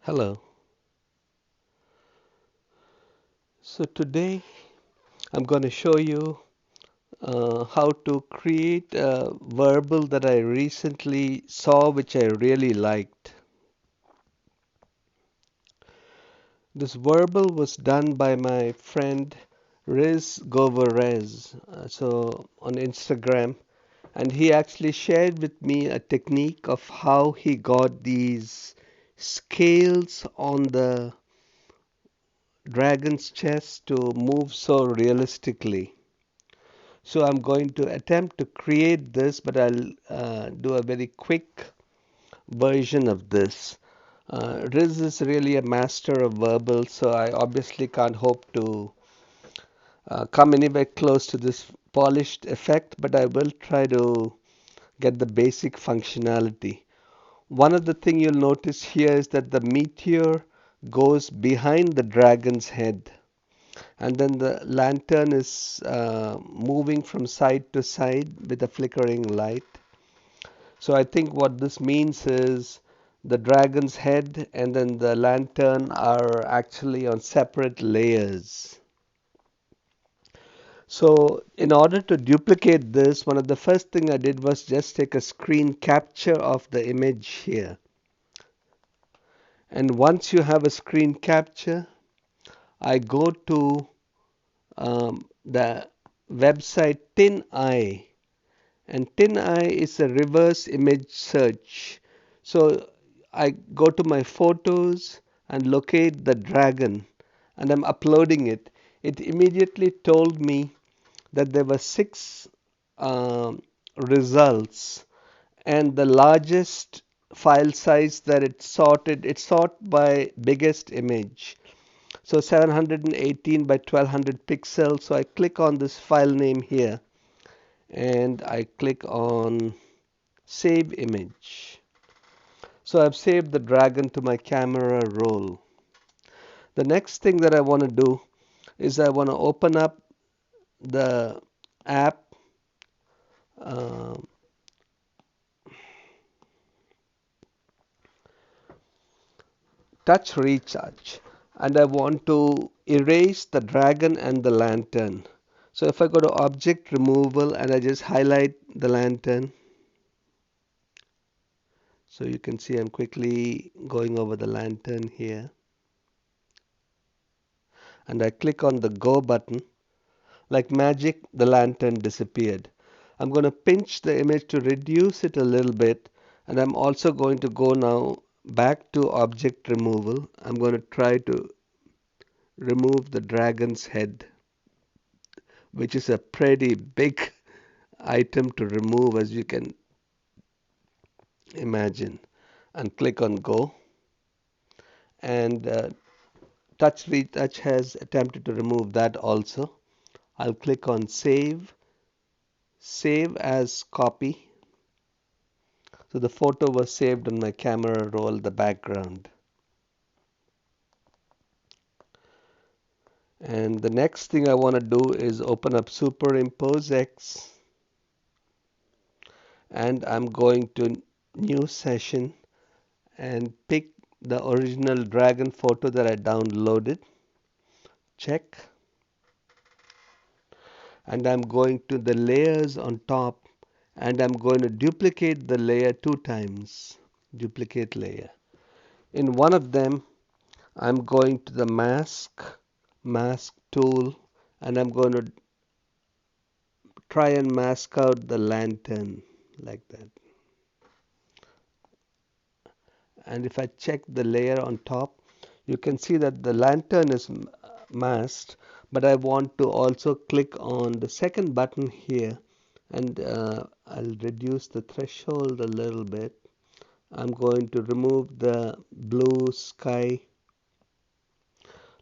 Hello. So today I'm going to show you how to create a Werble that I recently saw which I really liked. This Werble was done by my friend Riz Govarez on Instagram, and he actually shared with me a technique of how he got these scales on the dragon's chest to move so realistically. So I'm going to attempt to create this, but I'll do a very quick version of this. Riz is really a master of verbal, so I obviously can't hope to come anywhere close to this polished effect, but I will try to get the basic functionality. One of the things you'll notice here is that the meteor goes behind the dragon's head, and then the lantern is moving from side to side with a flickering light. So I think what this means is the dragon's head and then the lantern are actually on separate layers. So in order to duplicate this, one of the first thing I did was just take a screen capture of the image here. And once you have a screen capture, I go to the website TinEye, and TinEye is a reverse image search. So I go to my photos and locate the dragon, and I'm uploading it. It immediately told me that there were six results, and the largest file size that it sort by biggest image. So 718 by 1200 pixels. So I click on this file name here and I click on save image. So I've saved the dragon to my camera roll. The next thing that I want to do is I want to open up the app uh, TouchRetouch, and I want to erase the dragon and the lantern. So if I go to object removal and I just highlight the lantern, so you can see I'm quickly going over the lantern here, and I click on the go button. Like magic, the lantern disappeared. I'm going to pinch the image to reduce it a little bit, and I'm also going to go now back to object removal. I'm going to try to remove the dragon's head, which is a pretty big item to remove, as you can imagine, and click on go. And TouchRetouch has attempted to remove that also. I'll click on save, save as copy. So the photo was saved on my camera roll, the background. And the next thing I want to do is open up SuperimposeX, and I'm going to new session and pick the original dragon photo that I downloaded. Check. And I'm going to the layers on top, and I'm going to duplicate the layer 2 times. Duplicate layer. In one of them, I'm going to the mask tool, and I'm going to try and mask out the lantern like that. And if I check the layer on top, you can see that the lantern is masked, but I want to also click on the second button here, and I'll reduce the threshold a little bit. I'm going to remove the blue sky.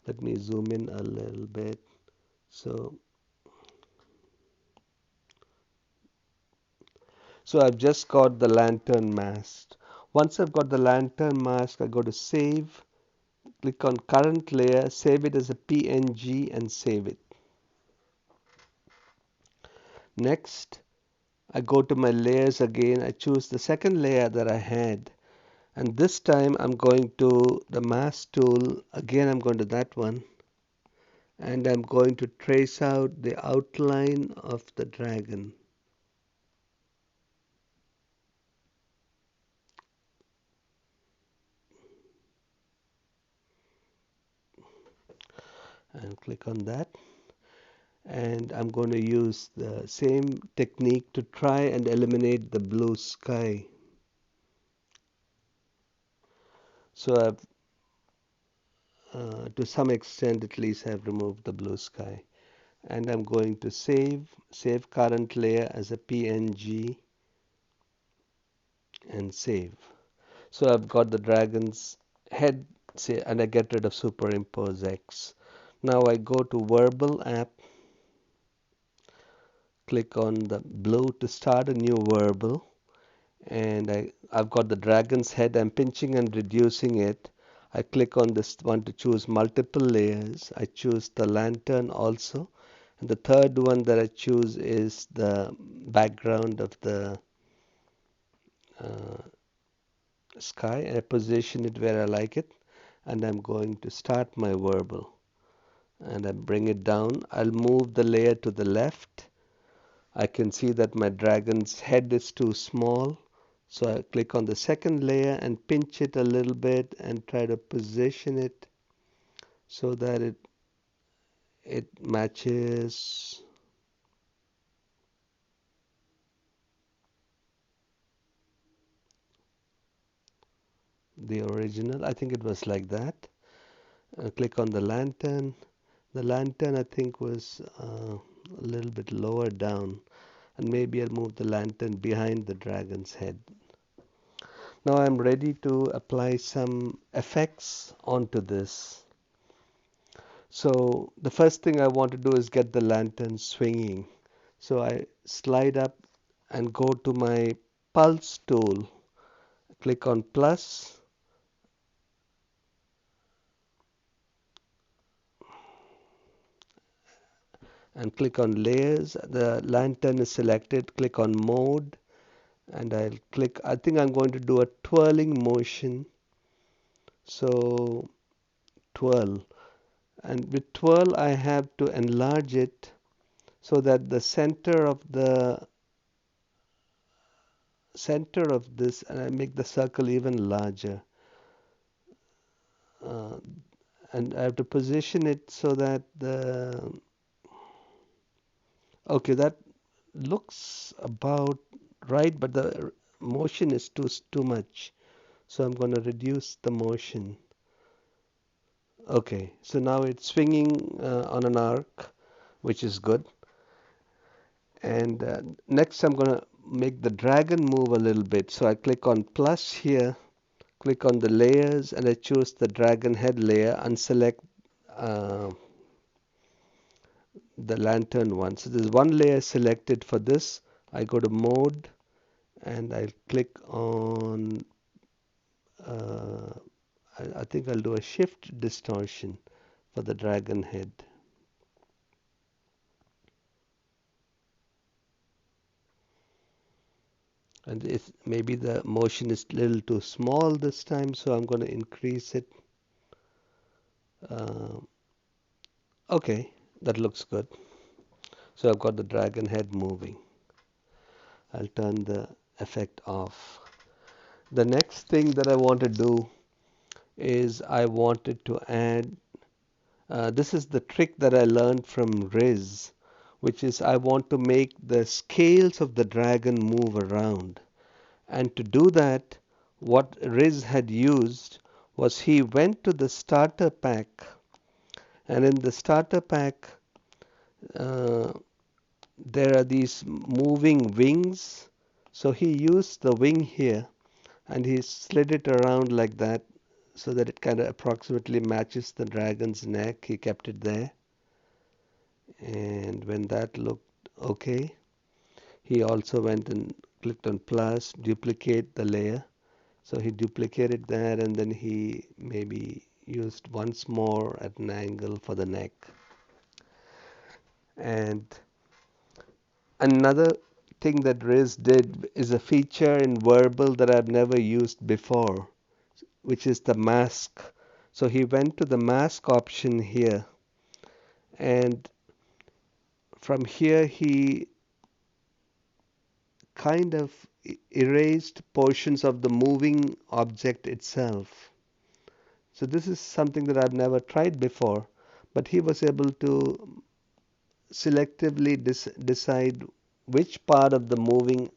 Let me zoom in a little bit. So I've just got the lantern masked. Once I've got the lantern masked, I go to save, click on current layer, save it as a PNG and save it. Next, I go to my layers again. I choose the second layer that I had, And this time I'm going to the mask tool. Again, I'm going to that one. And I'm going to trace out the outline of the dragon. And click on that. And I'm going to use the same technique to try and eliminate the blue sky. So I've, to some extent at least, I've removed the blue sky. And I'm going to save current layer as a PNG and save. So I've got the dragon's head, say, and I get rid of SuperimposeX. Now I go to Werble app, click on the blue to start a new Werble, and I've got the dragon's head. I'm pinching and reducing it. I click on this one to choose multiple layers. I choose the lantern also. And the third one that I choose is the background of the uh, sky. And I position it where I like it. And I'm going to start my Werble. And I bring it down. I'll move the layer to the left. I can see that my dragon's head is too small. So I click on the second layer and pinch it a little bit and try to position it so that it matches the original. I think it was like that. Click on the lantern. The lantern I think was a little bit lower down, and maybe I'll move the lantern behind the dragon's head. Now I'm ready to apply some effects onto this. So the first thing I want to do is get the lantern swinging. So I slide up and go to my pulse tool. Click on plus and click on layers. The lantern is selected. Click on mode and I'll click. I think I'm going to do a twirling motion. So twirl. And with twirl, I have to enlarge it so that the center of this, and I make the circle even larger. Uh, and I have to position it so that okay, that looks about right, but the motion is too much. So I'm going to reduce the motion. Okay, so now it's swinging on an arc, which is good. And next I'm going to make the dragon move a little bit. So I click on plus here, click on the layers, and I choose the dragon head layer, unselect uh, the lantern one. So there's one layer selected for this. I go to mode and I'll click on uh, I think I'll do a shift distortion for the dragon head. And maybe the motion is a little too small this time, so I'm going to increase it. Uh, okay, that looks good. So I've got the dragon head moving. I'll turn the effect off. The next thing that I want to do is I wanted to add, this is the trick that I learned from Riz, which is I want to make the scales of the dragon move around. And to do that, what Riz had used was he went to the starter pack, and in the starter pack, uh, there are these moving wings. So he used the wing here and he slid it around like that so that it kind of approximately matches the dragon's neck. He kept it there. And when that looked okay, he also went and clicked on plus, duplicate the layer. So he duplicated that and then he maybe used once more at an angle for the neck. And another thing that Riz did is a feature in Werble that I've never used before. which is the mask. So he went to the mask option here, and from here he kind of erased portions of the moving object itself. So this is something that I've never tried before, but he was able to selectively decide which part of the moving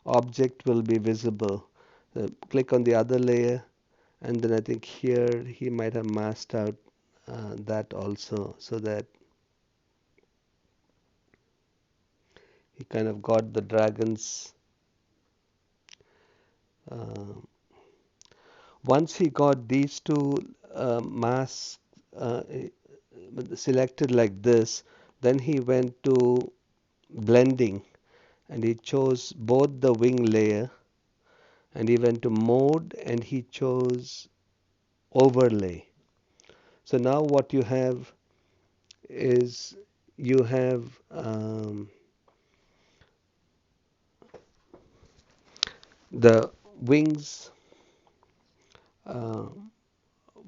object will be visible. Click on the other layer, and then I think here he might have masked out that also, so that he kind of got the dragons. Uh, Once he got these two masks uh, selected like this, then he went to blending and he chose both the wing layer, and he went to mode and he chose overlay. So now what you have is you have the wings uh,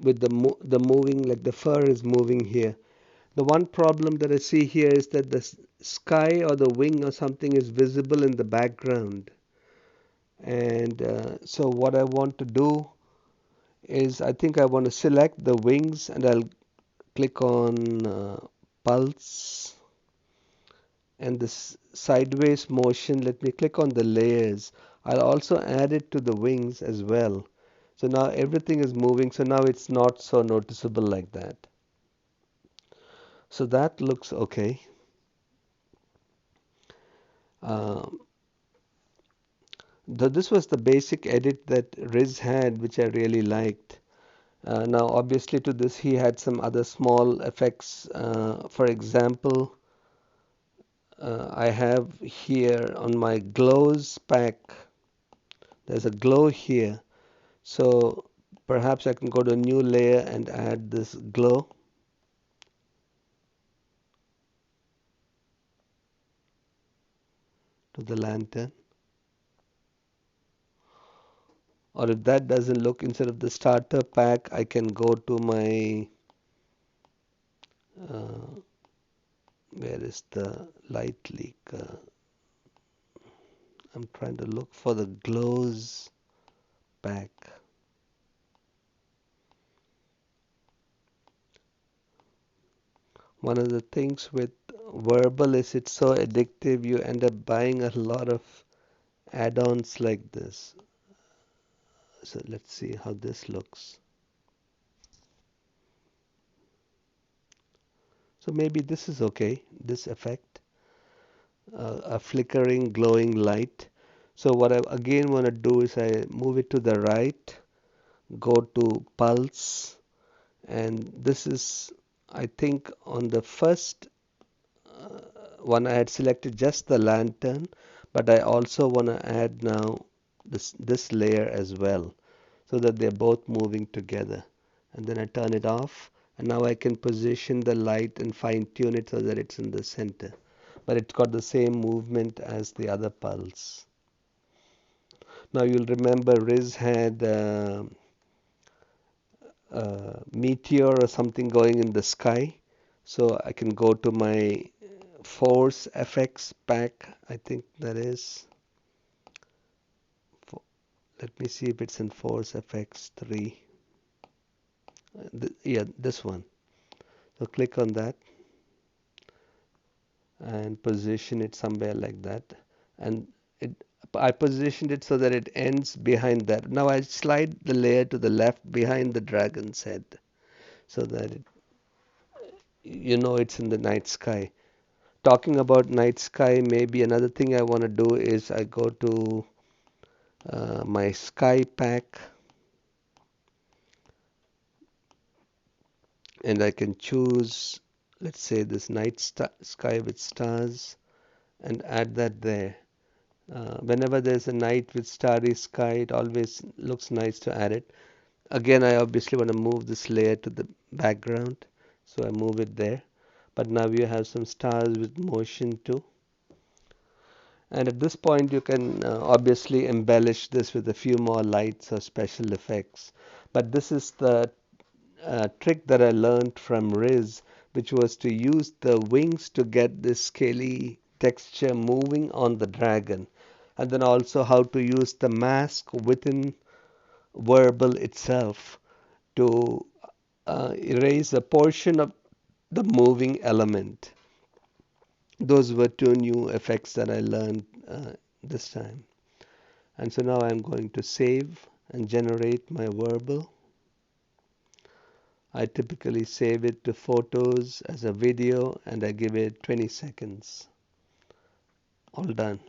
with the moving, like the fur is moving here. The one problem that I see here is that the sky or the wing or something is visible in the background. And so what I want to do is I think I want to select the wings, and I'll click on pulse and this sideways motion. Let me click on the layers. I'll also add it to the wings as well. So now everything is moving, so now it's not so noticeable like that. So that looks okay. Um, this was the basic edit that Riz had, which I really liked. Now, obviously, to this, he had some other small effects. For example, I have here on my glows pack, there's a glow here. So perhaps I can go to a new layer and add this glow. To the lantern. Or if that doesn't look, instead of the starter pack, I can go to my uh, where is the light leak? I'm trying to look for the glows pack. One of the things with Werble is it's so addictive, you end up buying a lot of add-ons like this. So let's see how this looks. So maybe this is okay, this effect, a flickering glowing light. So what I again want to do is I move it to the right, go to pulse, and this is, I think, on the first one I had selected just the lantern, but I also want to add now this layer as well, so that they're both moving together. And then I turn it off, and now I can position the light and fine tune it so that it's in the center, but it's got the same movement as the other pulse. Now you'll remember Riz had meteor or something going in the sky, so I can go to my Force FX pack, I think that is. Let me see if it's in Force FX 3. Yeah, this one. So click on that and position it somewhere like that. And I positioned it so that it ends behind that. Now I slide the layer to the left behind the dragon's head so that it's in the night sky. Talking about night sky, maybe another thing I want to do is I go to my sky pack, and I can choose, let's say, this night sky with stars, and add that there. Whenever there's a night with starry sky, it always looks nice to add it. Again, I obviously want to move this layer to the background, so I move it there. But now you have some stars with motion too. And at this point, you can obviously embellish this with a few more lights or special effects. But this is the trick that I learned from Riz, which was to use the wings to get this scaly texture moving on the dragon. And then also how to use the mask within Werble itself to erase a portion of the moving element. Those were two new effects that I learned this time. And so now I'm going to save and generate my Werble. I typically save it to photos as a video and I give it 20 seconds. All done.